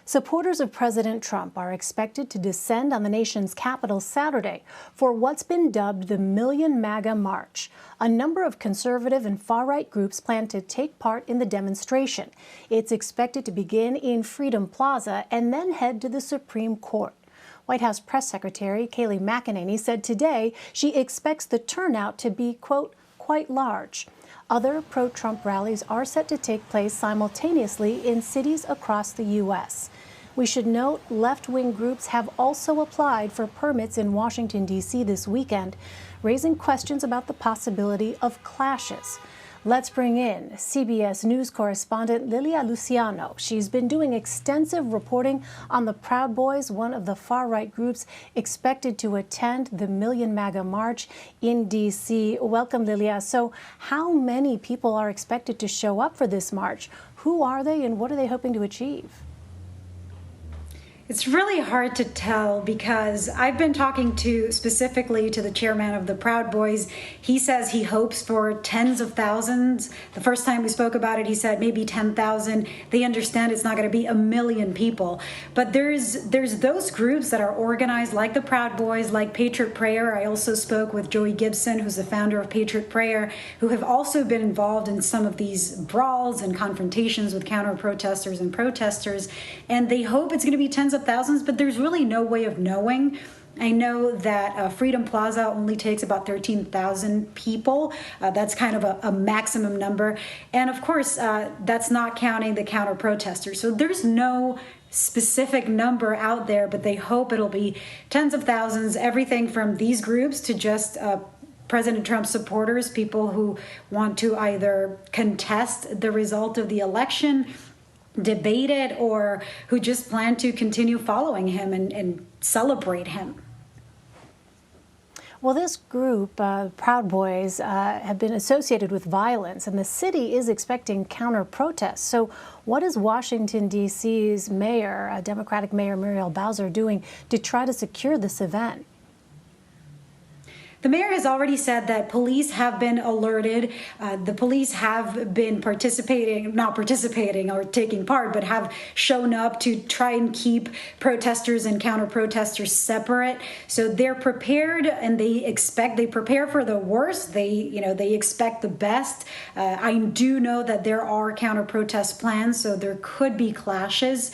Supporters of President Trump are expected to descend on the nation's capital Saturday for what's been dubbed the Million MAGA March. A number of conservative and far-right groups plan to take part in the demonstration. It's expected to begin in Freedom Plaza and then head to the Supreme Court. White House Press Secretary Kayleigh McEnany said today she expects the turnout to be, quote, quite large. Other pro-Trump rallies are set to take place simultaneously in cities across the U.S. We should note left-wing groups have also applied for permits in Washington, D.C. this weekend, raising questions about the possibility of clashes. Let's bring in CBS News correspondent Lilia Luciano. She's been doing extensive reporting on the Proud Boys, one of the far-right groups expected to attend the Million MAGA March in D.C. Welcome, Lilia. So how many people are expected to show up for this march? Who are they and what are they hoping to achieve? It's really hard to tell because I've been talking specifically to the chairman of the Proud Boys. He says he hopes for tens of thousands. The first time we spoke about it, he said maybe 10,000. They understand it's not going to be 1 million people. But there's those groups that are organized like the Proud Boys, like Patriot Prayer. I also spoke with Joey Gibson, who's the founder of Patriot Prayer, who have also been involved in some of these brawls and confrontations with counter-protesters and protesters. And they hope it's going to be tens of thousands, but there's really no way of knowing. I know that Freedom Plaza only takes about 13,000 people. That's kind of a maximum number. And of course, that's not counting the counter-protesters. So there's no specific number out there, but they hope it'll be tens of thousands, everything from these groups to just President Trump supporters, people who want to either contest the result of the election, debate it, or who just plan to continue following him and celebrate him. Well, this group, Proud Boys, have been associated with violence, and the city is expecting counter-protests. So what is Washington, D.C.'s mayor, Democratic Mayor Muriel Bowser, doing to try to secure this event? The mayor has already said that police have been alerted. The police have been not participating or taking part, but have shown up to try and keep protesters and counter-protesters separate. So they're prepared, and they prepare for the worst. They expect the best. I do know that there are counter-protest plans, so there could be clashes.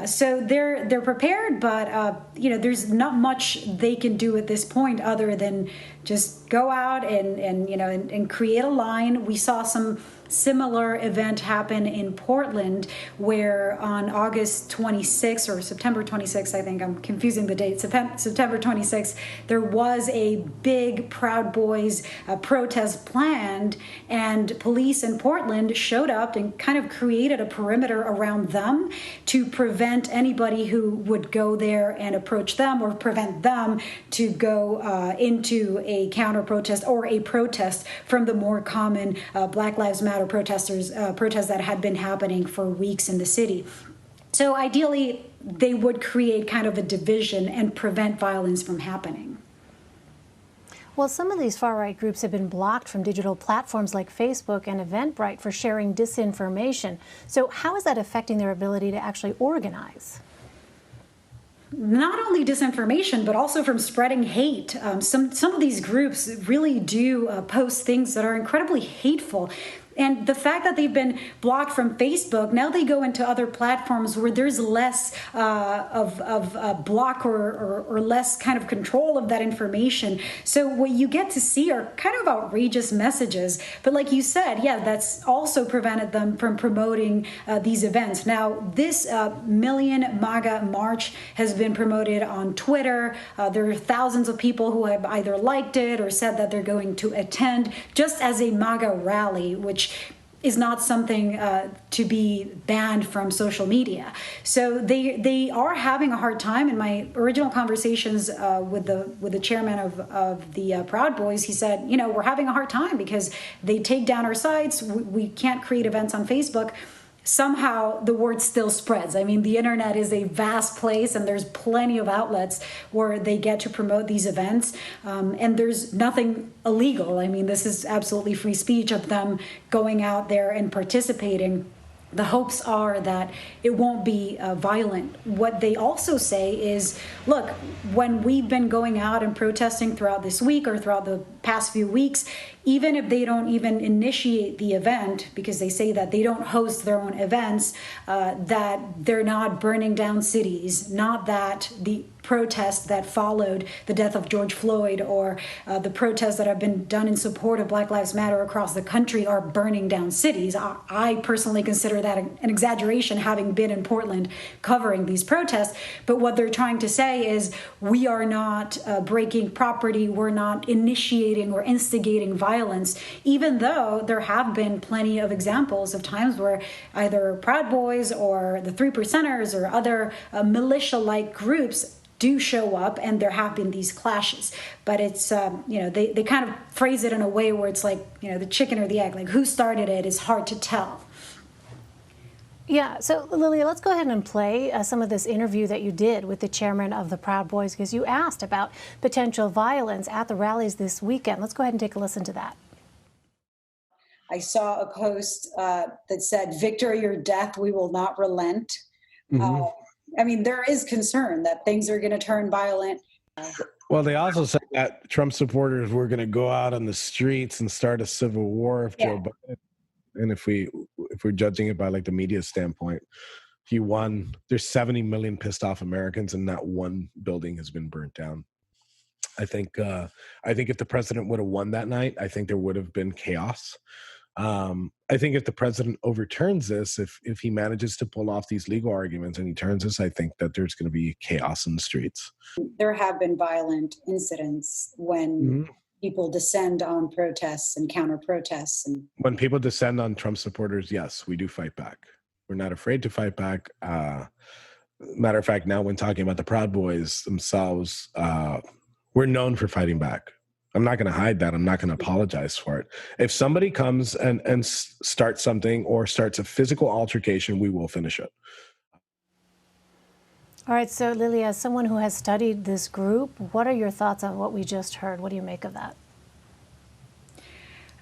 So they're prepared, but there's not much they can do at this point other than just go out and create a line. We saw some similar event happen in Portland, where on August 26th or September 26th, I think I'm confusing the date, September 26th, there was a big Proud Boys protest planned, and police in Portland showed up and kind of created a perimeter around them to prevent anybody who would go there and approach them, or prevent them to go into a counter-protest or a protest from the more common Black Lives Matter protests that had been happening for weeks in the city. So ideally, they would create kind of a division and prevent violence from happening. Well, some of these far-right groups have been blocked from digital platforms like Facebook and Eventbrite for sharing disinformation. So how is that affecting their ability to actually organize? Not only disinformation, but also from spreading hate. Some of these groups really do post things that are incredibly hateful. And the fact that they've been blocked from Facebook, now they go into other platforms where there's less of block or less kind of control of that information. So what you get to see are kind of outrageous messages. But like you said, yeah, that's also prevented them from promoting these events. Now, this Million MAGA March has been promoted on Twitter. There are thousands of people who have either liked it or said that they're going to attend just as a MAGA rally, which is not something to be banned from social media. So they are having a hard time. In my original conversations with the chairman of the Proud Boys, he said, we're having a hard time because they take down our sites. We can't create events on Facebook. Somehow the word still spreads. I mean, the internet is a vast place, and there's plenty of outlets where they get to promote these events. And there's nothing illegal. I mean, this is absolutely free speech of them going out there and participating. the hopes are that it won't be violent. What they also say is, look, when we've been going out and protesting throughout this week or throughout the past few weeks, even if they don't even initiate the event, because they say that they don't host their own events, that they're not burning down cities, not that the protests that followed the death of George Floyd or the protests that have been done in support of Black Lives Matter across the country are burning down cities. I personally consider that an exaggeration, having been in Portland covering these protests. But what they're trying to say is we are not breaking property, we're not initiating or instigating violence, even though there have been plenty of examples of times where either Proud Boys or the Three Percenters or other militia-like groups do show up, and there have been these clashes. But it's, they kind of phrase it in a way where it's like, the chicken or the egg, like who started it is hard to tell. Yeah, so Lilia, let's go ahead and play some of this interview that you did with the chairman of the Proud Boys, because you asked about potential violence at the rallies this weekend. Let's go ahead and take a listen to that. I saw a post that said, "Victory or death, we will not relent." Mm-hmm. There is concern that things are going to turn violent. Well, they also said that Trump supporters were going to go out on the streets and start a civil war if Joe Biden. And if we're judging it by like the media standpoint, he won. There's 70 million pissed off Americans, and not one building has been burnt down. I think if the president would have won that night, I think there would have been chaos. I think if the president overturns this, if he manages to pull off these legal arguments and he turns this, I think that there's going to be chaos in the streets. There have been violent incidents when people descend on protests and counter protests. And when people descend on Trump supporters, yes, we do fight back. We're not afraid to fight back. Matter of fact, now when talking about the Proud Boys themselves, we're known for fighting back. I'm not going to hide that. I'm not going to apologize for it. If somebody comes and starts something or starts a physical altercation, we will finish it. All right, so Lilia, as someone who has studied this group, what are your thoughts on what we just heard? What do you make of that?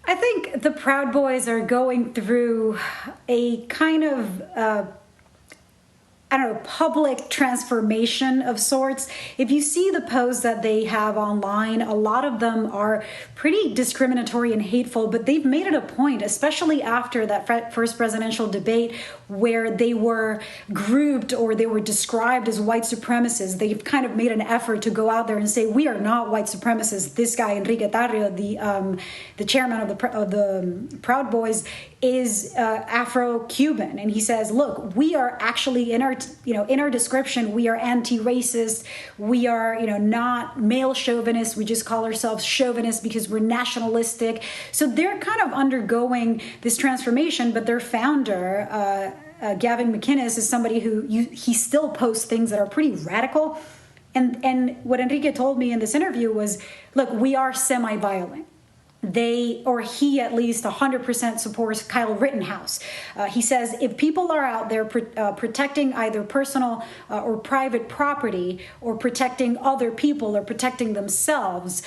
I think the Proud Boys are going through a kind of public transformation of sorts. If you see the posts that they have online, a lot of them are pretty discriminatory and hateful, but they've made it a point, especially after that first presidential debate where they were grouped or they were described as white supremacists. They've kind of made an effort to go out there and say, we are not white supremacists. This guy, Enrique Tarrio, the chairman of the Proud Boys, is Afro-Cuban. And he says, look, we are actually in our description, we are anti-racist. We are, not male chauvinists. We just call ourselves chauvinists because we're nationalistic. So they're kind of undergoing this transformation, but their founder, Gavin McInnes, is somebody who he still posts things that are pretty radical. And what Enrique told me in this interview was, look, we are semi-violent. He at least 100% supports Kyle Rittenhouse. He says if people are out there protecting either personal or private property or protecting other people or protecting themselves,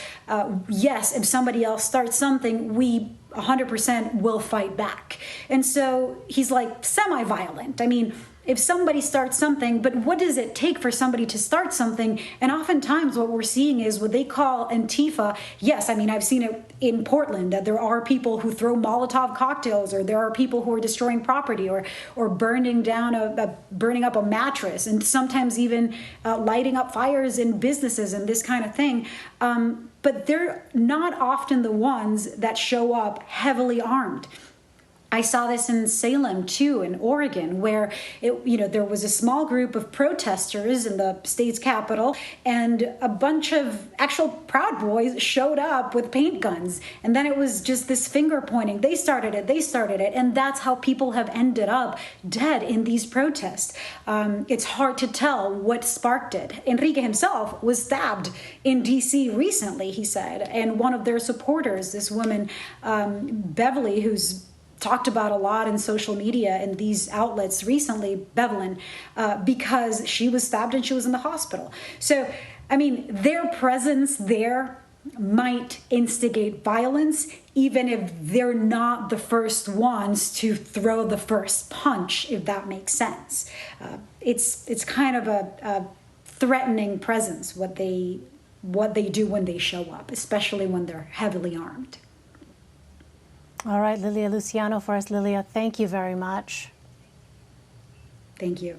yes, if somebody else starts something, we 100% will fight back. And so he's like semi-violent. I mean, if somebody starts something, but what does it take for somebody to start something? And oftentimes what we're seeing is what they call Antifa. Yes, I mean, I've seen it in Portland, that there are people who throw Molotov cocktails, or there are people who are destroying property or burning up a mattress, and sometimes even lighting up fires in businesses and this kind of thing. But they're not often the ones that show up heavily armed. I saw this in Salem, too, in Oregon, where there was a small group of protesters in the state's capital, and a bunch of actual Proud Boys showed up with paint guns. And then it was just this finger pointing. They started it. And that's how people have ended up dead in these protests. It's hard to tell what sparked it. Enrique himself was stabbed in D.C. recently, he said. And one of their supporters, this woman, Beverly, who's talked about a lot in social media and these outlets recently, Bevelin, because she was stabbed and she was in the hospital. So, I mean, their presence there might instigate violence, even if they're not the first ones to throw the first punch, if that makes sense. It's kind of a threatening presence, what they do when they show up, especially when they're heavily armed. All right, Lilia Luciano for us. Lilia, thank you very much. Thank you.